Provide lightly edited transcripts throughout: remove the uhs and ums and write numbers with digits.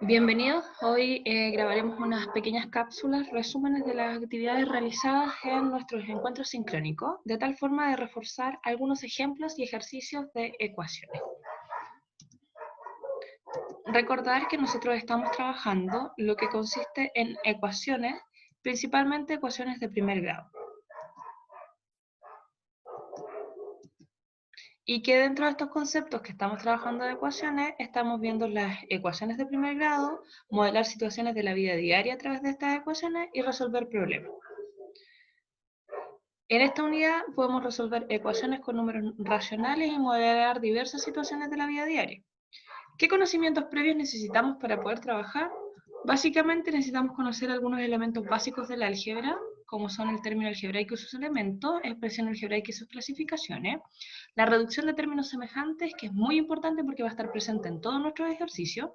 Bienvenidos, hoy grabaremos unas pequeñas cápsulas, resúmenes de las actividades realizadas en nuestros encuentros sincrónicos, de tal forma de reforzar algunos ejemplos y ejercicios de ecuaciones. Recordar que nosotros estamos trabajando lo que consiste en ecuaciones, principalmente ecuaciones de primer grado. Y que dentro de estos conceptos que estamos trabajando de ecuaciones, estamos viendo las ecuaciones de primer grado, modelar situaciones de la vida diaria a través de estas ecuaciones y resolver problemas. En esta unidad podemos resolver ecuaciones con números racionales y modelar diversas situaciones de la vida diaria. ¿Qué conocimientos previos necesitamos para poder trabajar? Básicamente necesitamos conocer algunos elementos básicos de la álgebra, como son el término algebraico y sus elementos, expresión algebraica y sus clasificaciones, la reducción de términos semejantes, que es muy importante porque va a estar presente en todos nuestros ejercicios,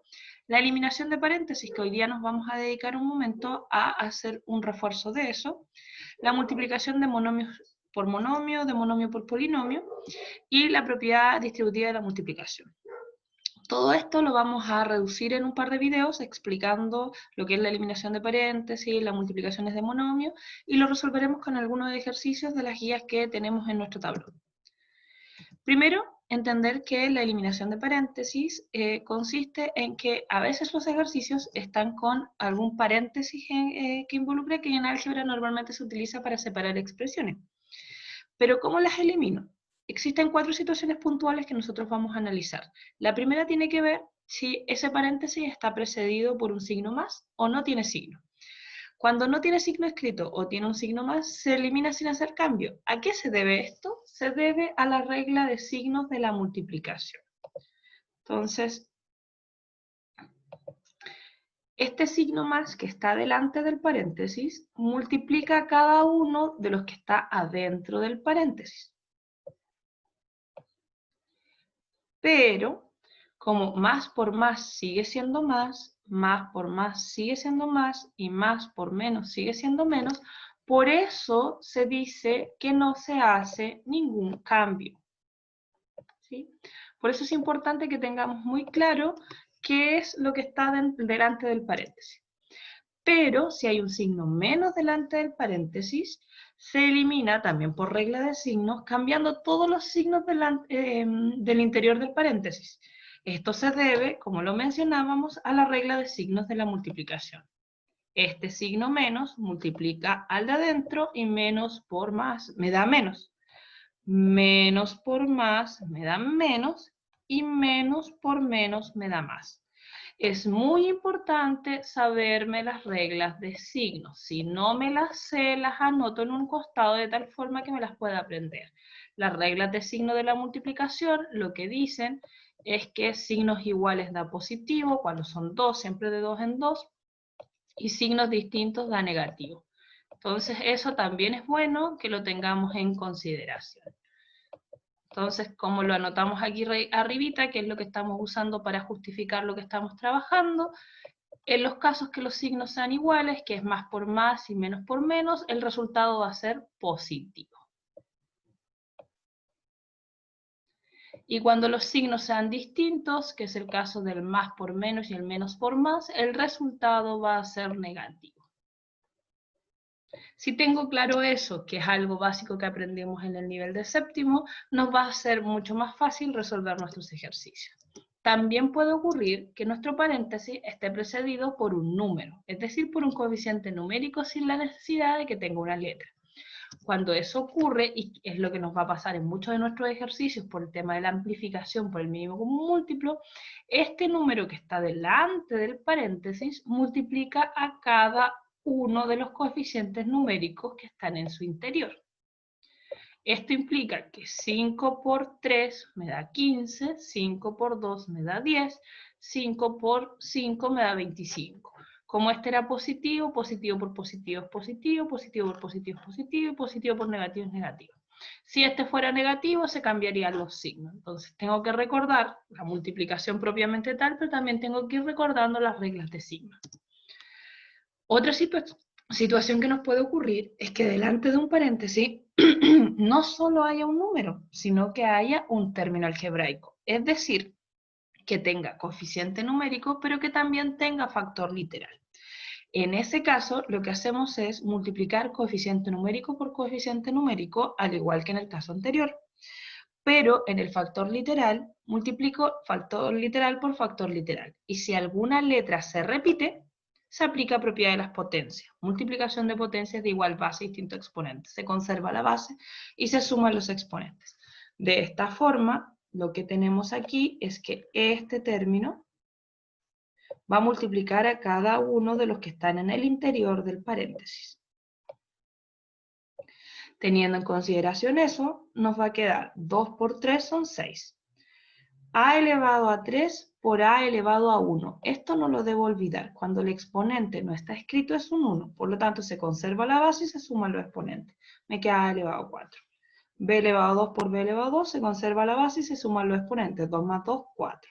la eliminación de paréntesis, que hoy día nos vamos a dedicar un momento a hacer un refuerzo de eso, la multiplicación de monomios por monomio, de monomio por polinomio, y la propiedad distributiva de la multiplicación. Todo esto lo vamos a reducir en un par de videos explicando lo que es la eliminación de paréntesis, las multiplicaciones de monomio, y lo resolveremos con algunos ejercicios de las guías que tenemos en nuestro tablón. Primero, entender que la eliminación de paréntesis consiste en que a veces los ejercicios están con algún paréntesis que involucre, que en álgebra normalmente se utiliza para separar expresiones. Pero ¿cómo las elimino? Existen 4 situaciones puntuales que nosotros vamos a analizar. La primera tiene que ver si ese paréntesis está precedido por un signo más o no tiene signo. Cuando no tiene signo escrito o tiene un signo más, se elimina sin hacer cambio. ¿A qué se debe esto? Se debe a la regla de signos de la multiplicación. Entonces, este signo más que está delante del paréntesis multiplica a cada uno de los que está adentro del paréntesis. Pero, como más por más sigue siendo más por más sigue siendo más, y más por menos sigue siendo menos, por eso se dice que no se hace ningún cambio. ¿Sí? Por eso es importante que tengamos muy claro qué es lo que está delante del paréntesis. Pero si hay un signo menos delante del paréntesis, se elimina también por regla de signos, cambiando todos los signos del interior del paréntesis. Esto se debe, como lo mencionábamos, a la regla de signos de la multiplicación. Este signo menos multiplica al de adentro y menos por más me da menos. Menos por más me da menos y menos por menos me da más. Es muy importante saberme las reglas de signos. Si no me las sé, las anoto en un costado de tal forma que me las pueda aprender. Las reglas de signo de la multiplicación lo que dicen es que signos iguales da positivo, cuando son 2 siempre de 2 en 2, y signos distintos da negativo. Entonces eso también es bueno que lo tengamos en consideración. Entonces, como lo anotamos aquí arribita, que es lo que estamos usando para justificar lo que estamos trabajando, en los casos que los signos sean iguales, que es más por más y menos por menos, el resultado va a ser positivo. Y cuando los signos sean distintos, que es el caso del más por menos y el menos por más, el resultado va a ser negativo. Si tengo claro eso, que es algo básico que aprendimos en el nivel de séptimo, nos va a ser mucho más fácil resolver nuestros ejercicios. También puede ocurrir que nuestro paréntesis esté precedido por un número, es decir, por un coeficiente numérico sin la necesidad de que tenga una letra. Cuando eso ocurre, y es lo que nos va a pasar en muchos de nuestros ejercicios por el tema de la amplificación por el mínimo común múltiplo, este número que está delante del paréntesis multiplica a cada uno de los coeficientes numéricos que están en su interior. Esto implica que 5 por 3 me da 15, 5 por 2 me da 10, 5 por 5 me da 25. Como este era positivo, positivo por positivo es positivo, positivo por positivo es positivo, y positivo por negativo es negativo. Si este fuera negativo, se cambiarían los signos. Entonces tengo que recordar la multiplicación propiamente tal, pero también tengo que ir recordando las reglas de signo. Otra situación que nos puede ocurrir es que delante de un paréntesis no solo haya un número, sino que haya un término algebraico. Es decir, que tenga coeficiente numérico, pero que también tenga factor literal. En ese caso, lo que hacemos es multiplicar coeficiente numérico por coeficiente numérico, al igual que en el caso anterior. Pero en el factor literal, multiplico factor literal por factor literal. Y si alguna letra se repite, se aplica propiedad de las potencias. Multiplicación de potencias de igual base distinto exponente. Se conserva la base y se suman los exponentes. De esta forma, lo que tenemos aquí es que este término va a multiplicar a cada uno de los que están en el interior del paréntesis. Teniendo en consideración eso, nos va a quedar 2 por 3 son 6. A elevado a 3 por A elevado a 1. Esto no lo debo olvidar. Cuando el exponente no está escrito es un 1. Por lo tanto, se conserva la base y se suman los exponentes. Me queda A elevado a 4. B elevado a 2 por B elevado a 2. Se conserva la base y se suman los exponentes. 2 más 2, 4.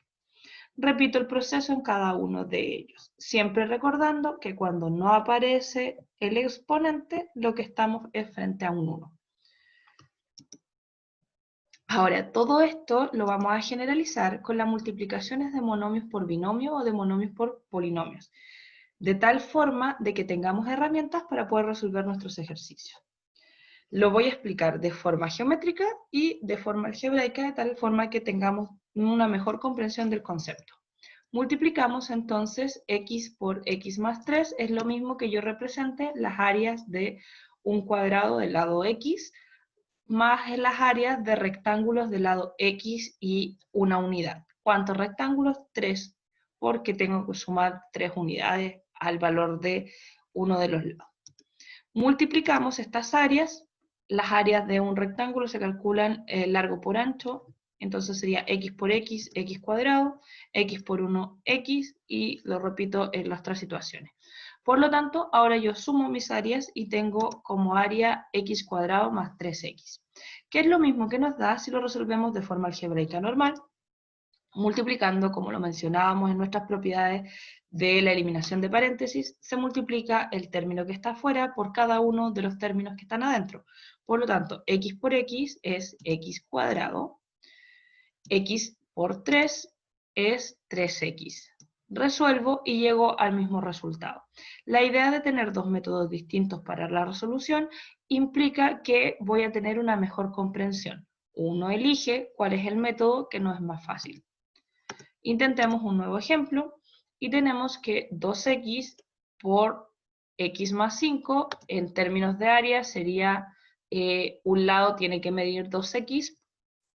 Repito el proceso en cada uno de ellos. Siempre recordando que cuando no aparece el exponente, lo que estamos es frente a un 1. Ahora, todo esto lo vamos a generalizar con las multiplicaciones de monomios por binomio o de monomios por polinomios, de tal forma de que tengamos herramientas para poder resolver nuestros ejercicios. Lo voy a explicar de forma geométrica y de forma algebraica, de tal forma que tengamos una mejor comprensión del concepto. Multiplicamos entonces x por x más 3, es lo mismo que yo represente las áreas de un cuadrado del lado x, más en las áreas de rectángulos del lado X y una unidad. ¿Cuántos rectángulos? 3, porque tengo que sumar 3 unidades al valor de uno de los lados. Multiplicamos estas áreas, las áreas de un rectángulo se calculan largo por ancho, entonces sería x por x, x cuadrado, x por 1, x, y lo repito en las otras situaciones. Por lo tanto, ahora yo sumo mis áreas y tengo como área x cuadrado más 3x, que es lo mismo que nos da si lo resolvemos de forma algebraica normal, multiplicando, como lo mencionábamos en nuestras propiedades de la eliminación de paréntesis, se multiplica el término que está afuera por cada uno de los términos que están adentro. Por lo tanto, x por x es x cuadrado, x por 3 es 3x. Resuelvo y llego al mismo resultado. La idea de tener dos métodos distintos para la resolución implica que voy a tener una mejor comprensión. Uno elige cuál es el método que nos es más fácil. Intentemos un nuevo ejemplo y tenemos que 2x por x más 5 en términos de área sería un lado tiene que medir 2x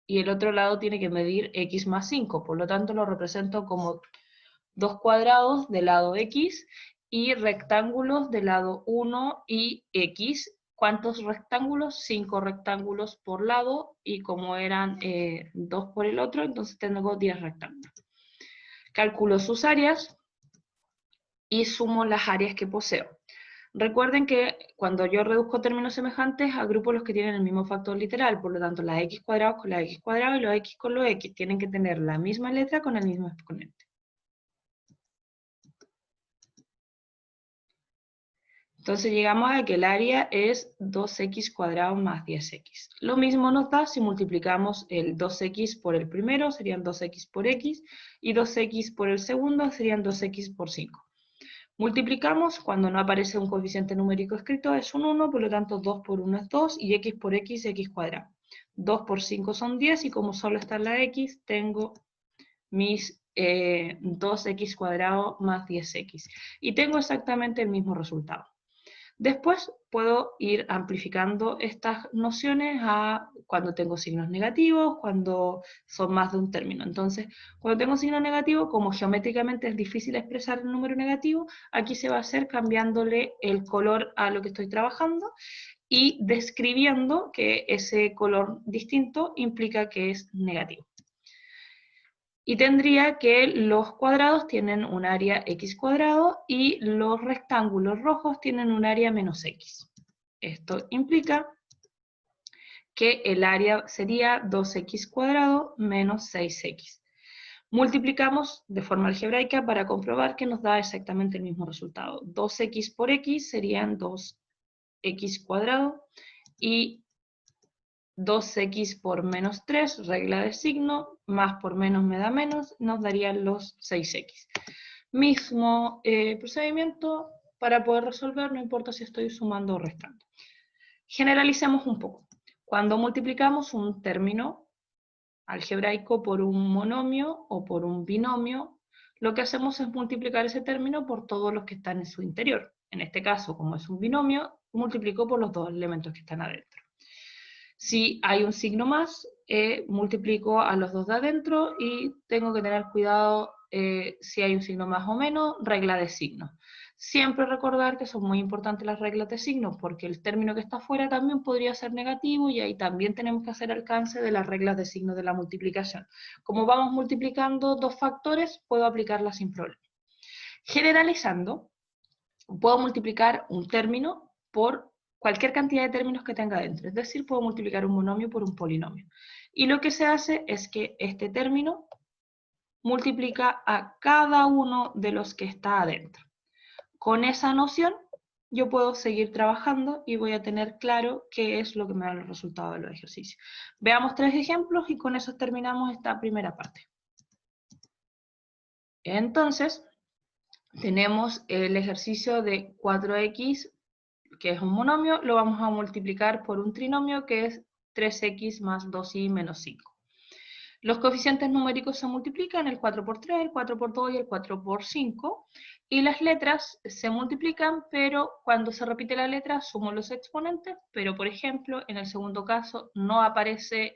y el otro lado tiene que medir x más 5, por lo tanto lo represento como 2 cuadrados del lado x y rectángulos del lado 1 y x. ¿Cuántos rectángulos? 5 rectángulos por lado, y como eran 2 por el otro, entonces tengo 10 rectángulos. Calculo sus áreas y sumo las áreas que poseo. Recuerden que cuando yo reduzco términos semejantes, agrupo los que tienen el mismo factor literal, por lo tanto la x cuadrado con la x cuadrado y los x con los x tienen que tener la misma letra con el mismo exponente. Entonces llegamos a que el área es 2x cuadrado más 10x. Lo mismo nos da si multiplicamos el 2x por el primero, serían 2x por x, y 2x por el segundo serían 2x por 5. Multiplicamos, cuando no aparece un coeficiente numérico escrito, es un 1, por lo tanto 2 por 1 es 2, y x por x, x cuadrado. 2 por 5 son 10, y como solo está la x, tengo mis 2x cuadrado más 10x. Y tengo exactamente el mismo resultado. Después puedo ir amplificando estas nociones a cuando tengo signos negativos, cuando son más de un término. Entonces, cuando tengo signo negativo, como geométricamente es difícil expresar el número negativo, aquí se va a hacer cambiándole el color a lo que estoy trabajando y describiendo que ese color distinto implica que es negativo. Y tendría que los cuadrados tienen un área x cuadrado y los rectángulos rojos tienen un área menos x. Esto implica que el área sería 2x cuadrado menos 6x. Multiplicamos de forma algebraica para comprobar que nos da exactamente el mismo resultado. 2x por x serían 2x cuadrado y 2x por menos 3, regla de signo, más por menos me da menos, nos darían los 6x. Mismo procedimiento para poder resolver, no importa si estoy sumando o restando. Generalicemos un poco. Cuando multiplicamos un término algebraico por un monomio o por un binomio, lo que hacemos es multiplicar ese término por todos los que están en su interior. En este caso, como es un binomio, multiplico por los dos elementos que están adentro. Si hay un signo más, multiplico a los dos de adentro y tengo que tener cuidado si hay un signo más o menos, regla de signos. Siempre recordar que son muy importantes las reglas de signos porque el término que está afuera también podría ser negativo y ahí también tenemos que hacer alcance de las reglas de signos de la multiplicación. Como vamos multiplicando dos factores, puedo aplicarlas sin problema. Generalizando, puedo multiplicar un término por cualquier cantidad de términos que tenga dentro. Es decir, puedo multiplicar un monomio por un polinomio. Y lo que se hace es que este término multiplica a cada uno de los que está adentro. Con esa noción, yo puedo seguir trabajando y voy a tener claro qué es lo que me da los resultados de los ejercicios. Veamos 3 ejemplos y con eso terminamos esta primera parte. Entonces, tenemos el ejercicio de 4x, que es un monomio, lo vamos a multiplicar por un trinomio, que es 3x más 2y menos 5. Los coeficientes numéricos se multiplican, el 4 por 3, el 4 por 2 y el 4 por 5, y las letras se multiplican, pero cuando se repite la letra sumo los exponentes, pero por ejemplo, en el segundo caso no aparece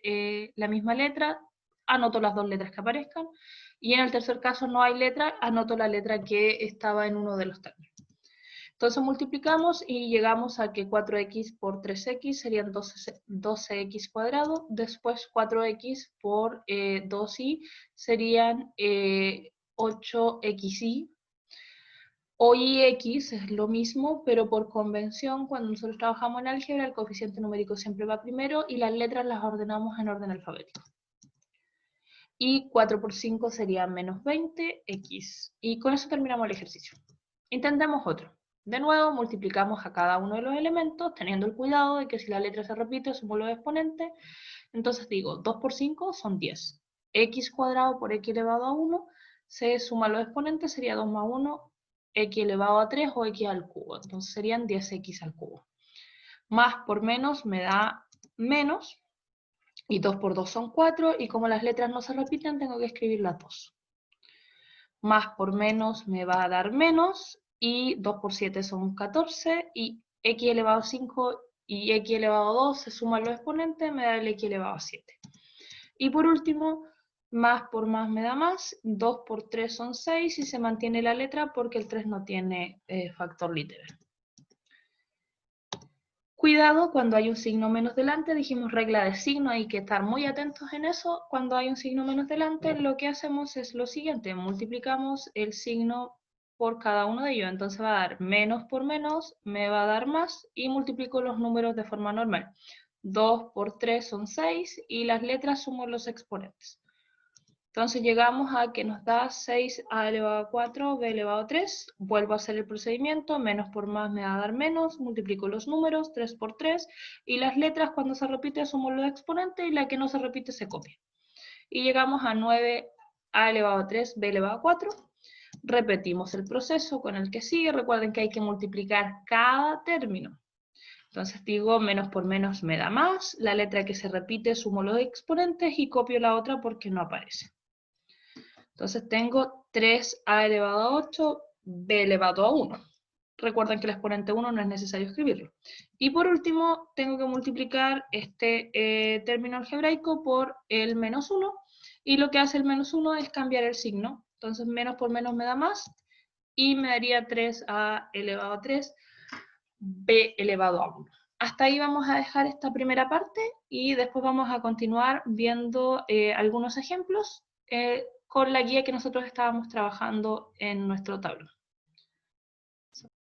la misma letra, anoto las dos letras que aparezcan, y en el tercer caso no hay letra, anoto la letra que estaba en uno de los términos. Entonces multiplicamos y llegamos a que 4x por 3x serían 12x cuadrado, después 4x por 2y serían 8xy, o ix es lo mismo, pero por convención, cuando nosotros trabajamos en álgebra, el coeficiente numérico siempre va primero y las letras las ordenamos en orden alfabético. Y 4 por 5 sería menos 20x. Y con eso terminamos el ejercicio. Intentemos otro. De nuevo, multiplicamos a cada uno de los elementos, teniendo el cuidado de que si la letra se repite, sumo los exponentes. Entonces digo, 2 por 5 son 10. X cuadrado por x elevado a 1, se suma los exponentes, sería 2 más 1, x elevado a 3 o x al cubo. Entonces serían 10x al cubo. Más por menos me da menos, y 2 por 2 son 4, y como las letras no se repiten, tengo que escribir las dos. Más por menos me va a dar menos, y 2 por 7 son 14, y x elevado a 5 y x elevado a 2 se suman los exponentes, me da el x elevado a 7. Y por último, más por más me da más, 2 por 3 son 6, y se mantiene la letra porque el 3 no tiene factor literal. Cuidado cuando hay un signo menos delante, dijimos regla de signo, hay que estar muy atentos en eso. Cuando hay un signo menos delante, lo que hacemos es lo siguiente, multiplicamos el signo por cada uno de ellos, entonces va a dar menos por menos, me va a dar más, y multiplico los números de forma normal. 2 por 3 son 6, y las letras sumo los exponentes. Entonces llegamos a que nos da 6a elevado a 4, b elevado a 3, vuelvo a hacer el procedimiento, menos por más me va a dar menos, multiplico los números, 3 por 3, y las letras cuando se repite sumo los exponentes, y la que no se repite se copia. Y llegamos a 9a elevado a 3, b elevado a 4, repetimos el proceso con el que sigue, recuerden que hay que multiplicar cada término. Entonces digo, menos por menos me da más, la letra que se repite sumo los exponentes y copio la otra porque no aparece. Entonces tengo 3a elevado a 8, b elevado a 1. Recuerden que el exponente 1 no es necesario escribirlo. Y por último, tengo que multiplicar este término algebraico por el menos 1. Y lo que hace el menos 1 es cambiar el signo. Entonces menos por menos me da más. Y me daría 3a elevado a 3, b elevado a 1. Hasta ahí vamos a dejar esta primera parte y después vamos a continuar viendo algunos ejemplos con la guía que nosotros estábamos trabajando en nuestro tablón.